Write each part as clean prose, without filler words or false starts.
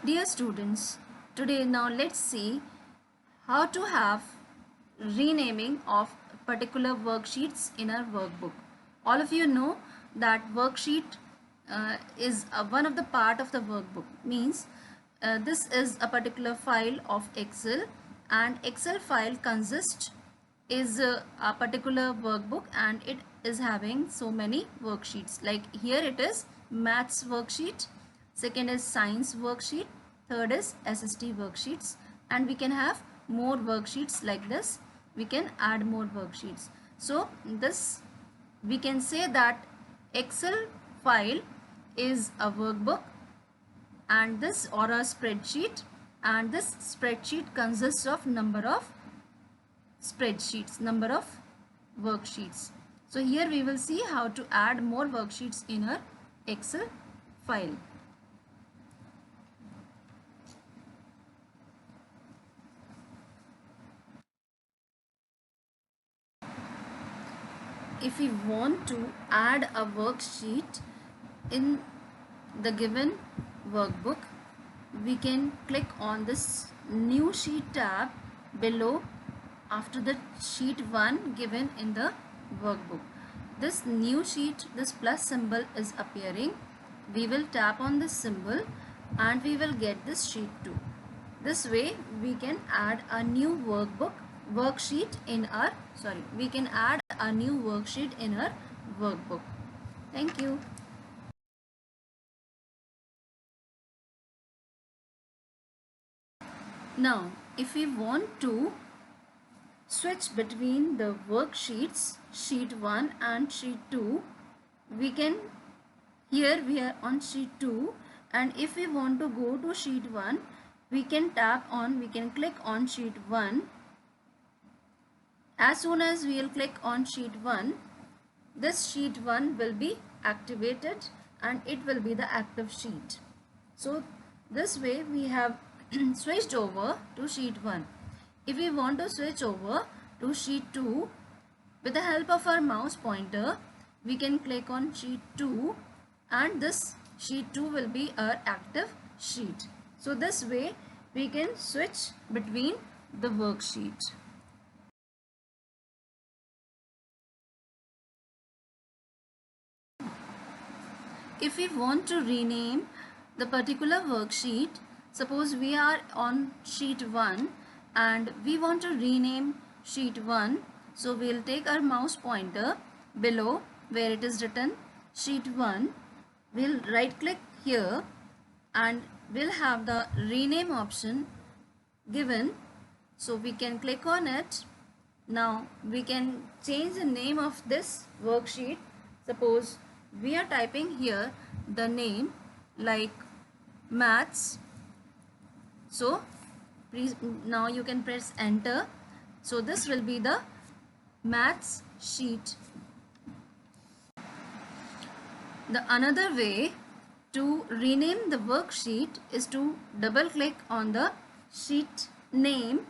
Dear students, today now let's see how to have renaming of particular worksheets in our workbook. All of you know that worksheet is one of the part of the workbook. Means this is a particular file of Excel, and Excel file consists is a particular workbook, and it is having so many worksheets. Like here it is maths worksheet, second is science worksheet, third is SST worksheets, and we can have more worksheets like this. We can add more worksheets. So this, we can say that Excel file is a workbook, and this or a spreadsheet, and this spreadsheet consists of number of number of worksheets. So here we will see how to add more worksheets in our Excel file. If we want to add a worksheet in the given workbook, we can click on this new sheet tab below after the sheet 1 given in the workbook. This new sheet, this plus symbol is appearing. We will tap on this symbol and we will get this sheet 2. This way we can add a new worksheet in our, we can add a new worksheet in our workbook. Thank you. Now, if we want to switch between the worksheets, sheet 1 and sheet 2, we can, here we are on sheet 2, and if we want to go to sheet 1, we can click on sheet 1. As soon as we will click on sheet 1, this sheet 1 will be activated and it will be the active sheet. So this way we have switched over to sheet 1. If we want to switch over to sheet 2, with the help of our mouse pointer, we can click on sheet 2 and this sheet 2 will be our active sheet. So this way we can switch between the worksheet. If we want to rename the particular worksheet, suppose we are on sheet 1 and we want to rename sheet 1. So we'll take our mouse pointer below where it is written sheet 1. We'll right click here and we'll have the rename option given. So we can click on it. Now we can change the name of this worksheet. Suppose we are typing here the name like maths. So please, now you can press enter. So this will be the maths sheet. The another way to rename the worksheet is to double click on the sheet name,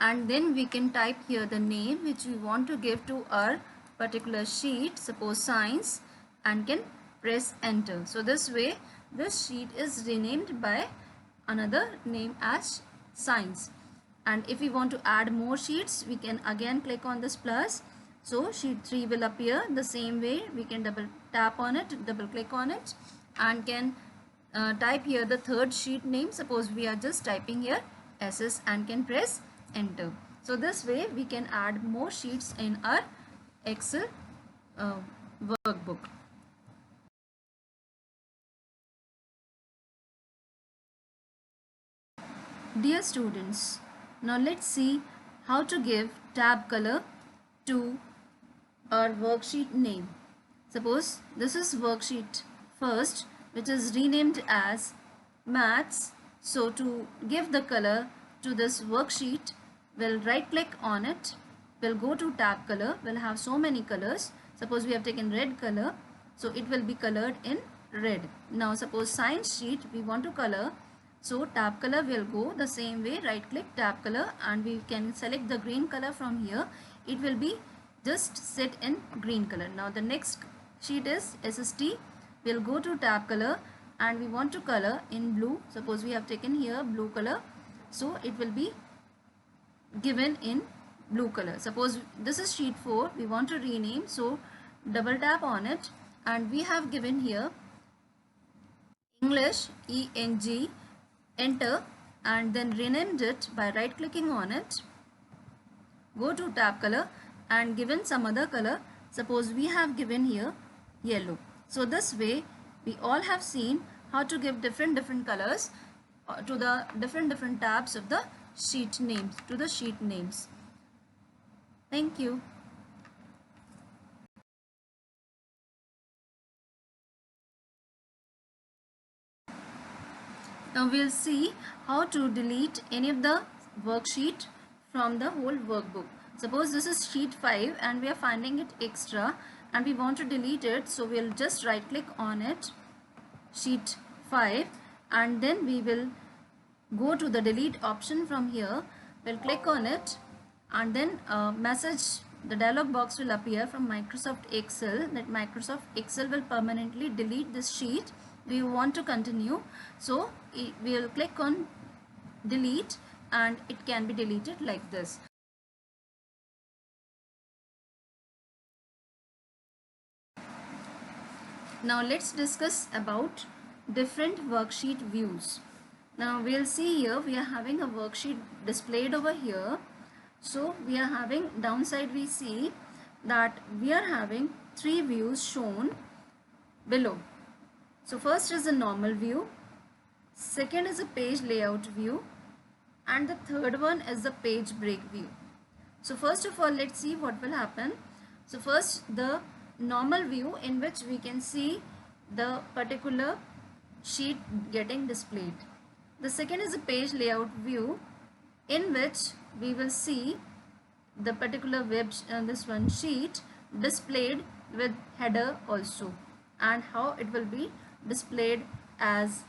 and then we can type here the name which we want to give to our particular sheet, suppose science, and can press enter. So this way this sheet is renamed by another name as science. And if we want to add more sheets, we can again click on this plus. So sheet 3 will appear the same way. We can double tap on it, double click on it, and can type here the third sheet name. Suppose we are just typing here SS and can press enter. So this way we can add more sheets in our Excel workbook. Dear students, now let's see how to give tab color to our worksheet name. Suppose this is worksheet first, which is renamed as maths. So to give the color to this worksheet, we'll right click on it, we'll go to tab color, we'll have so many colors. Suppose we have taken red color, so it will be colored in red. Now suppose science sheet we want to color, so tab color will go the same way, right click tab color, and we can select the green color from here. It will be just set in green color. Now the next sheet is SST. We'll go to tab color and we want to color in blue. Suppose we have taken here blue color, so it will be given in blue color. Suppose this is sheet 4, we want to rename, so double tap on it, and we have given here English, ENG, enter, and then renamed it by right clicking on it. Go to tab color and given some other color. Suppose we have given here yellow. So this way we all have seen how to give different colors to the different tabs of the sheet names, to the sheet names. Thank you. Now we'll see how to delete any of the worksheet from the whole workbook. Suppose this is sheet 5 and we are finding it extra and we want to delete it, so we'll just right click on it, sheet 5, and then we will go to the delete option from here. We'll click on it, and then the dialog box will appear from Microsoft Excel that Microsoft Excel will permanently delete this sheet. We want to continue, so we will click on delete and it can be deleted like this. Now let's discuss about different worksheet views. Now we'll see here we are having a worksheet displayed over here. So we are having downside, we see that we are having 3 views shown below. So first is the normal view, second is a page layout view, and the third one is the page break view. So first of all, let's see what will happen. So first, the normal view, in which we can see the particular sheet getting displayed. The second is a page layout view, in which we will see the particular this one sheet displayed with header also, and how it will be displayed as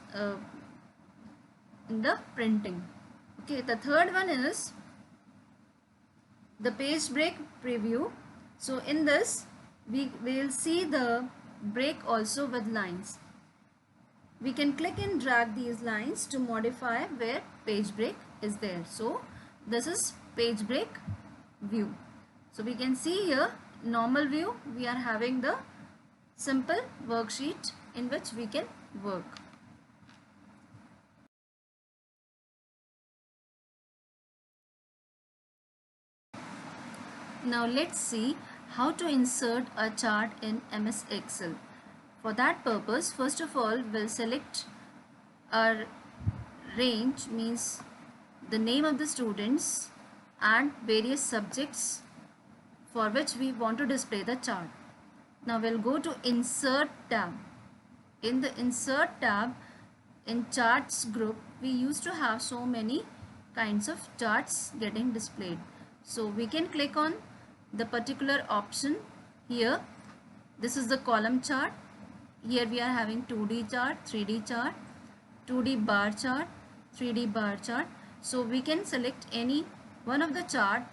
in the printing. Okay, the third one is the page break preview. So in this we will see the break also with lines. We can click and drag these lines to modify where page break is there. So this is page break view. So we can see here normal view, we are having the simple worksheet in which we can work. Now let's see how to insert a chart in MS Excel. For that purpose, first of all, we'll select our range, means the name of the students and various subjects for which we want to display the chart. Now we'll go to Insert tab. In the Insert tab, in Charts group, we used to have so many kinds of charts getting displayed. So we can click on the particular option here. This is the column chart. Here we are having 2D chart, 3D chart, 2D bar chart, 3D bar chart. So we can select any one of the chart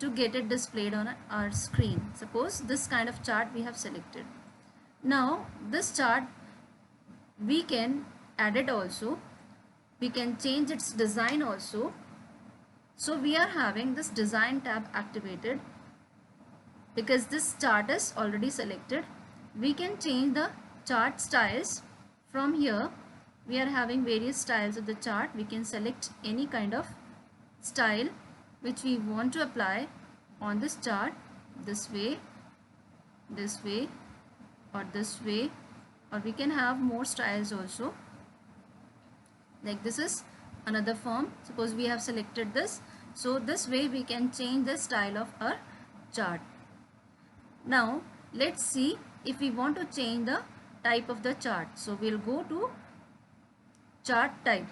to get it displayed on our screen. Suppose this kind of chart we have selected. Now this chart we can add it also. We can change its design also. So we are having this design tab activated because this chart is already selected. We can change the chart styles from here. We are having various styles of the chart. We can select any kind of style which we want to apply on this chart, this way, or this way, or we can have more styles also. Like this is another form. Suppose we have selected this, so this way we can change the style of our chart. Now let's see if we want to change the type of the chart. So we'll go to chart type.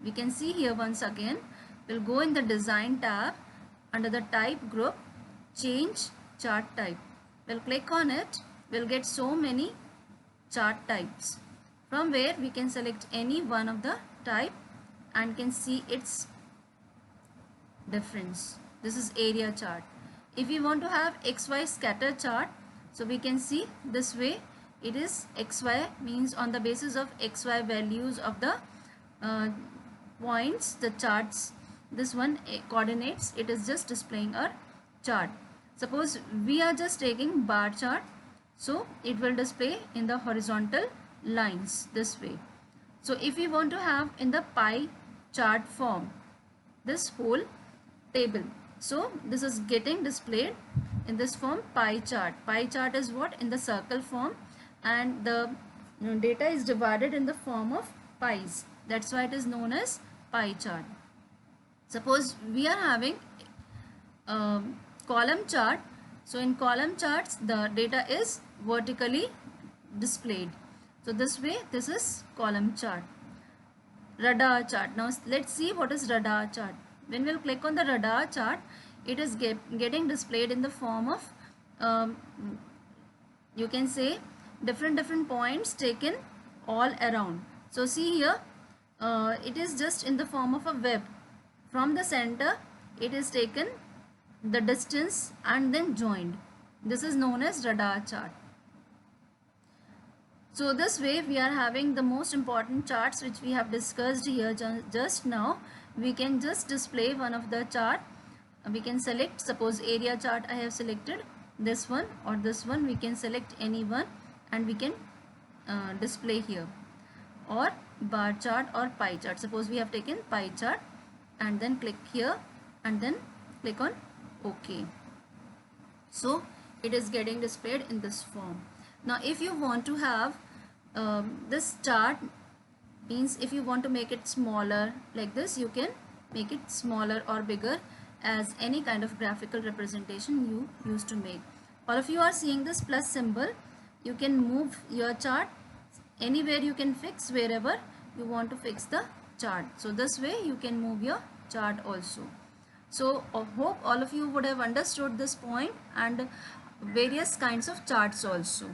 We can see here once again, we'll go in the design tab, under the type group, change chart type. We'll click on it. We'll get so many chart types, from where we can select any one of the type and can see its difference. This is area chart. If we want to have XY scatter chart, so we can see this way it is xy, means on the basis of xy values of the uh, points, the charts, this one coordinates, it is just displaying a chart. Suppose we are just taking bar chart, so it will display in the horizontal lines this way. So if we want to have in the pie chart form this whole table, so this is getting displayed in this form, pie chart. Pie chart is what? In the circle form, and the data is divided in the form of pies. That's why it is known as pie chart. Suppose we are having column chart. So in column charts, the data is vertically displayed. So this way, this is column chart. Radar chart. Now let's see what is radar chart. When we'll click on the radar chart, it is getting displayed in the form of you can say different points taken all around. So see here, it is just in the form of a web. From the center, it is taken the distance and then joined. This is known as radar chart. So this way we are having the most important charts which we have discussed here just now. We can just display one of the chart. We can select, suppose area chart I have selected, this one or this one, we can select any one and we can display here, or bar chart or pie chart. Suppose we have taken pie chart and then click here and then click on OK. So it is getting displayed in this form. Now if you want to have this chart, means if you want to make it smaller like this, you can make it smaller or bigger as any kind of graphical representation you used to make. All of you are seeing this plus symbol. You can move your chart anywhere, you can fix wherever you want to fix the chart. So this way you can move your chart also. So I hope all of you would have understood this point and various kinds of charts also.